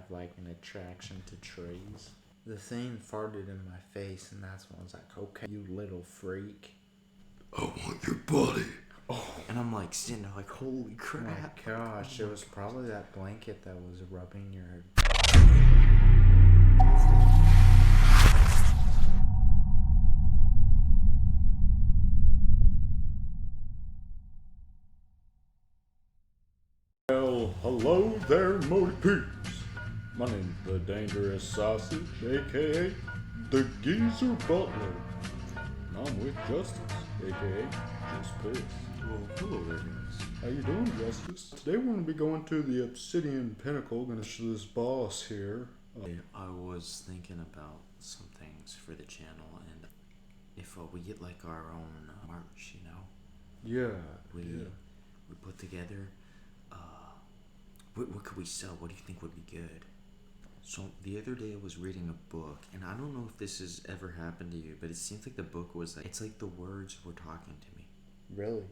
have like an attraction to trees. The thing farted in my face, and that's when I was like, okay, you little freak. I want your body. Oh. And I'm like sitting there like, holy crap. My gosh, it was probably that blanket that was rubbing your... Well, hello there, MotiPeeps. My name's the Dangerous Sausage, aka the Geezer Butler. And I'm with Justice, aka Just Piss. Well, hello there, guys. How you doing, Justice? Today we're going to be going to the Obsidian Pinnacle, going to show this boss here. I was thinking about some things for the channel, and if we get like our own merch, you know? We put together, what could we sell? What do you think would be good? So the other day I was reading a book, and I don't know if this has ever happened to you, but it seems like the book was like, it's like the words were talking to me. Really?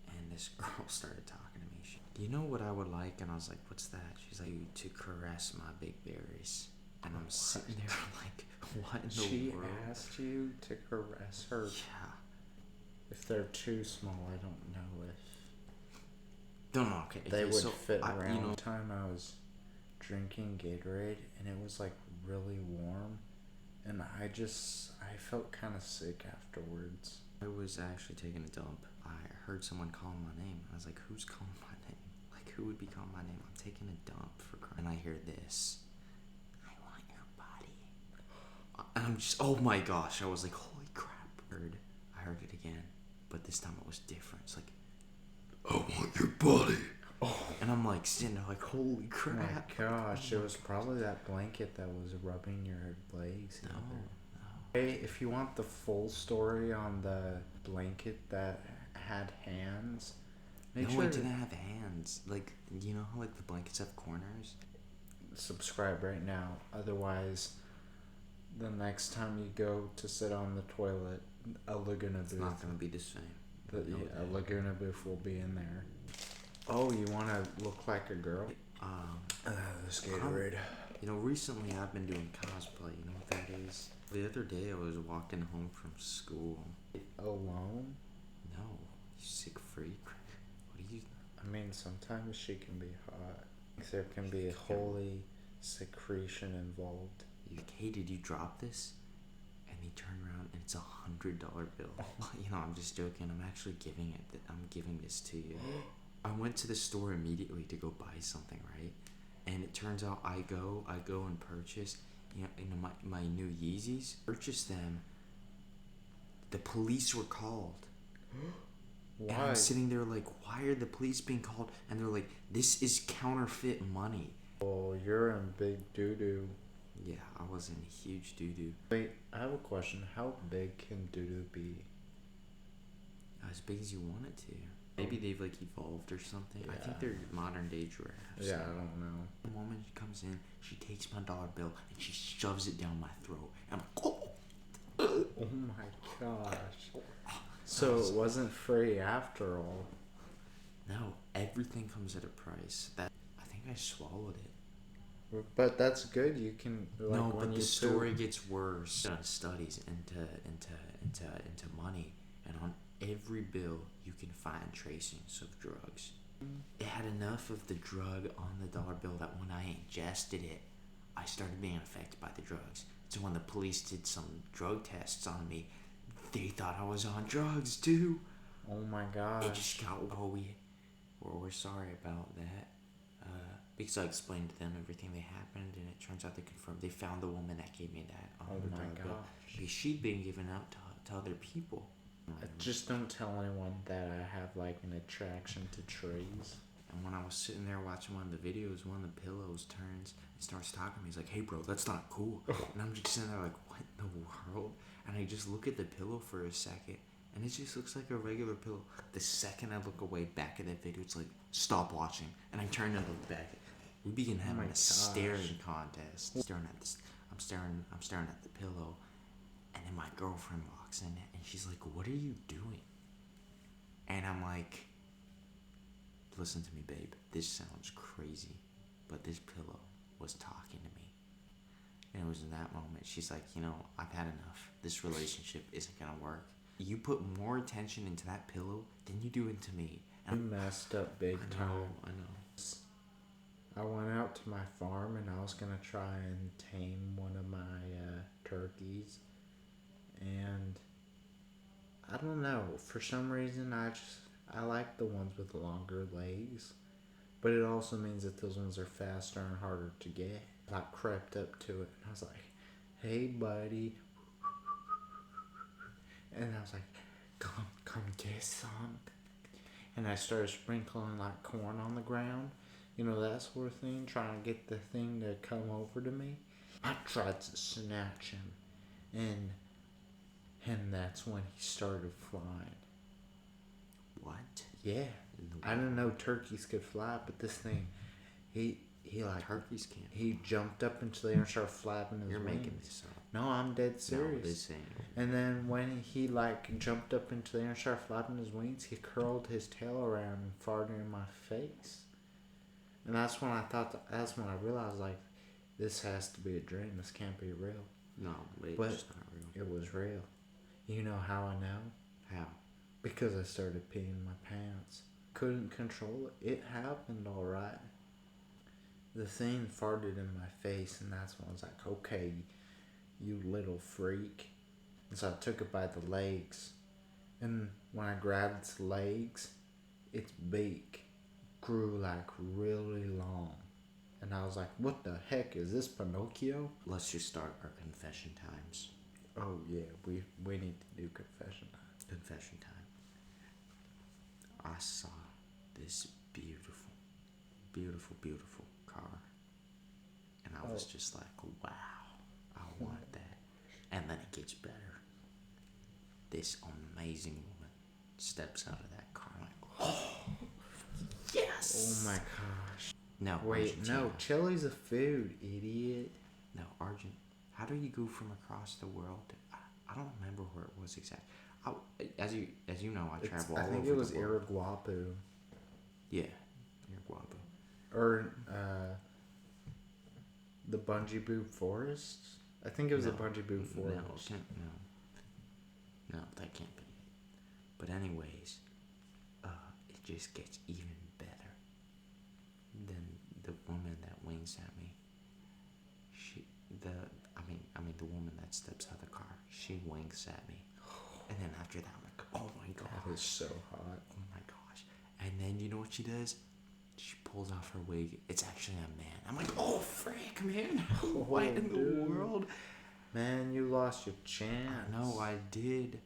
And this girl started talking to me. Do you know what I would like? And I was like, what's that? She's like, to caress my big berries. And I'm sitting there like, what in the world? She asked you to caress her? Yeah. If they're too small, I don't know if Don't know, okay. they would so fit around. You know, One time I was drinking Gatorade, and it was like really warm, and I felt kind of sick afterwards. I was actually taking a dump. I heard someone calling my name. I was like, who's calling my name? Like, who would be calling my name? I'm taking a dump for crying. And I hear this. I want your body. And I'm just, oh my gosh. I was like, holy crap. I heard it again. But this time it was different. It's like, I want your body. oh. And I'm like sitting there like, holy crap. My gosh, it was probably that blanket that was rubbing your legs. No. Hey, if you want the full story on the blanket that had hands, make sure it didn't have hands. Like, you know how like the blankets have corners? subscribe right now. Otherwise, the next time you go to sit on the toilet, a Laguna It's Booth. not going to be the same. A Laguna Booth will be in there. Oh, you want to look like a girl? This Gatorade. You know, recently I've been doing cosplay. You know what that is? The other day I was walking home from school. Alone? No, you sick freak. What do you... I mean, sometimes she can be hot. There can be a holy secretion involved. Hey, did you drop this? And he turned around and it's $100 bill. You know, I'm just joking. I'm actually giving it. I'm giving this to you. I went to the store immediately to go buy something, right? And it turns out I go and purchase, you know, my new Yeezys. Purchase them. The police were called. Why? And I'm sitting there like, why are the police being called? And they're like, this is counterfeit money. Oh, you're in big doo-doo. Yeah, I was in huge doo-doo. Wait, I have a question. How big can doo-doo be? As big as you want it to. Maybe they've like evolved or something. I think they're modern day giraffes. Yeah, I don't know. The woman comes in, she takes my dollar bill and she shoves it down my throat. And I'm like, oh! Oh my gosh. So it wasn't free after all. No, everything comes at a price. I think I swallowed it. But that's good. You can like, no, when but you the story gets worse. Done studies into money, and on every bill you can find tracings of drugs. It had enough of the drug on the dollar bill that when I ingested it, I started being affected by the drugs. So when the police did some drug tests on me, they thought I was on drugs too. Oh my gosh. It just got, we're sorry about that. Because I explained to them everything that happened, and it turns out they confirmed, they found the woman that gave me that Oh my bill. gosh. Because she'd been given out to other people. Just don't tell anyone that I have like an attraction to trees. And when I was sitting there watching one of the videos, one of the pillows turns and starts talking to me. He's like, hey bro, that's not cool. And I'm just sitting there like, what in the world? And I just look at the pillow for a second, and it just looks like a regular pillow. The second I look away back at that video, it's like, stop watching. And I turn and look back. We begin having a staring contest. I'm staring at the pillow, and then my girlfriend walks in, and she's like, what are you doing? And I'm like, listen to me, babe. This sounds crazy, but this pillow was talking to me. And it was in that moment, she's like, you know, I've had enough. This relationship isn't going to work. You put more attention into that pillow than you do into me. You messed up big time. I know. I went out to my farm and I was gonna try and tame one of my turkeys, and I don't know, for some reason I like the ones with longer legs, but it also means that those ones are faster and harder to get. I crept up to it and I was like, "Hey, buddy," and I was like, "Come get some," and I started sprinkling like corn on the ground. You know, that sort of thing, trying to get the thing to come over to me. I tried to snatch him, and that's when he started flying. What? Yeah. I didn't know turkeys could fly, but this thing, he like, Turkeys can't. he jumped up into the air and started flapping his You're wings. making this up. No, I'm dead serious. No, this ain't. And then when he like jumped up into the air and started flapping his wings, he curled his tail around and farted in my face. And that's when that's when I realized, like, this has to be a dream. This can't be real. No, it's But not real. it was real. You know how I know? How? Because I started peeing my pants. Couldn't control it. It happened alright. The thing farted in my face, and that's when I was like, okay, you little freak. And so I took it by the legs. And when I grabbed its legs, its beak grew like really long. And I was like, what the heck is this, Pinocchio? Let's just start our confession times. Oh yeah, we need to do confession time. Confession time. I saw this beautiful, beautiful, beautiful car. And I was just like, wow, I want that. And then it gets better. This amazing woman steps out of that car. I'm like, oh, yes. Oh my gosh. No, Wait, Argentina. no, chili's a food, idiot. No, Argent. How do you go from across the world? I don't remember where it was exactly. As you know, I travel all over the world. I think it was Iraguapu. Yeah, Iraguapu. Or the Bungee Boo Forest? I think it was the Bungee Boo Forest. No, that can't be it. But anyways, it just gets even better. Then the woman that winks at me, the woman that steps out of the car, she winks at me. And then after that, I'm like, oh my gosh. That is so hot. Oh my gosh. And then you know what she does? She pulls off her wig. It's actually a man. I'm like, oh, frick, man. What in the world? Man, you lost your chance. I know, I did.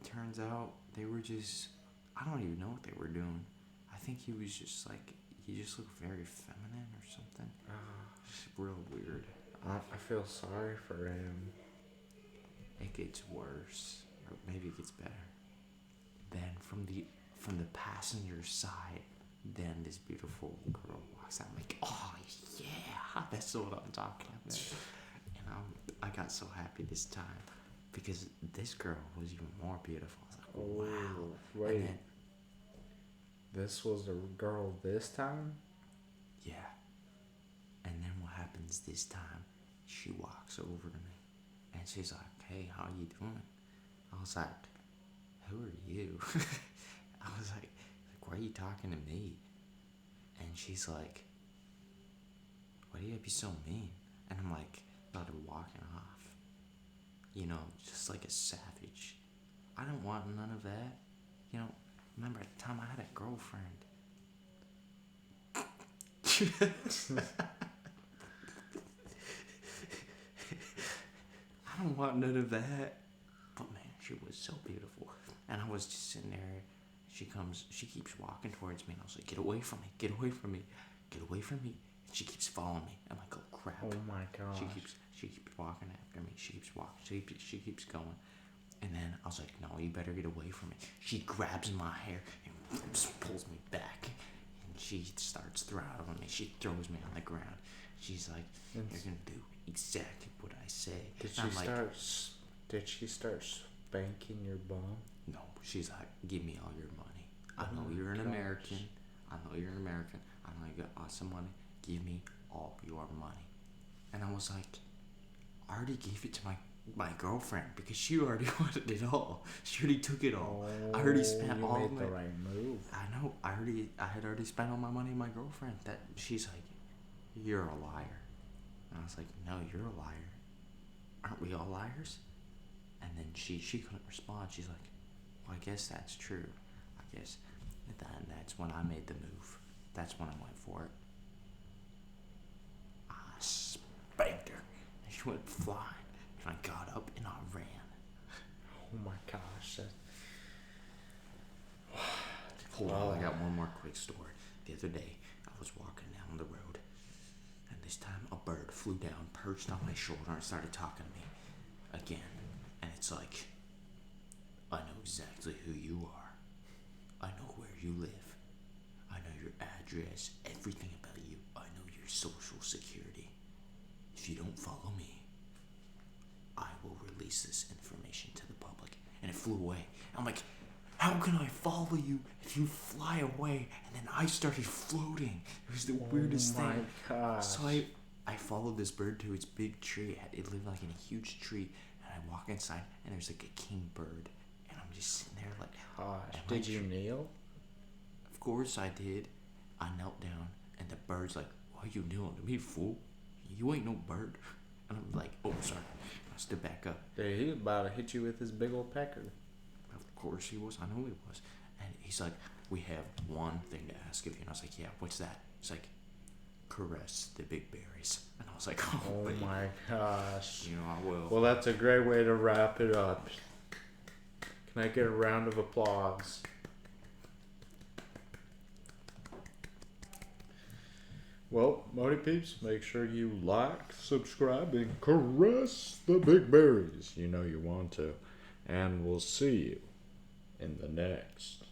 Turns out they were just, I don't even know what they were doing. I think he was just like, he just looked very feminine or something. Just real weird. I feel sorry for him. It gets worse, or maybe it gets better. Then from the passenger side, then this beautiful girl walks out. I'm like, oh yeah, that's what I'm talking about. And I got so happy this time because this girl was even more beautiful. I was like, wow. Wait. And then, this was the girl this time? yeah. And then what happens this time? She walks over to me and she's like, hey, how you doing? I was like, who are you? I was like, why are you talking to me? And she's like, why do you have to be so mean? And I'm like, started walking off. You know, just like a savage. I don't want none of that. You know, remember at the time I had a girlfriend. I don't want none of that. But man, she was so beautiful. And I was just sitting there. She keeps walking towards me. And I was like, get away from me. Get away from me. Get away from me. And she keeps following me. I'm like, oh crap. Oh my gosh. She keeps walking after me. She keeps walking. She keeps going. And then I was like, no, you better get away from me. She grabs my hair and pulls me back. And she starts throttling me. She throws me on the ground. She's like, you're going to do exactly what I say. Did she start spanking your bum? No, she's like, give me all your money. I know you're an American. I know you're an American. I know you got awesome money. Give me all your money. And I was like, I already gave it to my girlfriend because she already wanted it all. She already took it all. I already spent all you of made my... the right move. I know. I had already spent all my money on my girlfriend. That she's like, you're a liar. And I was like, no, you're a liar. Aren't we all liars? And then she couldn't respond. She's like, well, I guess that's true. I guess. And then that's when I made the move. That's when I went for it. I spanked her. And she went flying. And I got up and I ran. Oh my gosh. Hold on, I got one more quick story. The other day, I was walking down the road, and this time a bird flew down, perched on my shoulder, and started talking to me again. And it's like, I know exactly who you are. I know where you live. I know your address, everything about you. I know your social security. If you don't follow me, I will release this information to the public. And it flew away. I'm like, how can I follow you if you fly away? And then I started floating. It was the weirdest thing. Oh my gosh. So I followed this bird to its big tree. It lived like in a huge tree. And I walk inside and there's like a king bird. And I'm just sitting there like, Gosh. Did you kneel? Of course I did. I knelt down and the bird's like, why you kneeling to me, fool? You ain't no bird. And I'm like, oh, sorry. I stood back up. Dude, he was about to hit you with his big old pecker. Of course he was. I know he was. And he's like, we have one thing to ask of you. And I was like, yeah, what's that? He's like, caress the big berries. And I was like, Oh baby, my gosh. you know I will. Well, that's a great way to wrap it up. Can I get a round of applause? Well, MotiPeeps, make sure you like, subscribe, and caress the big berries. You know you want to. And we'll see you in the next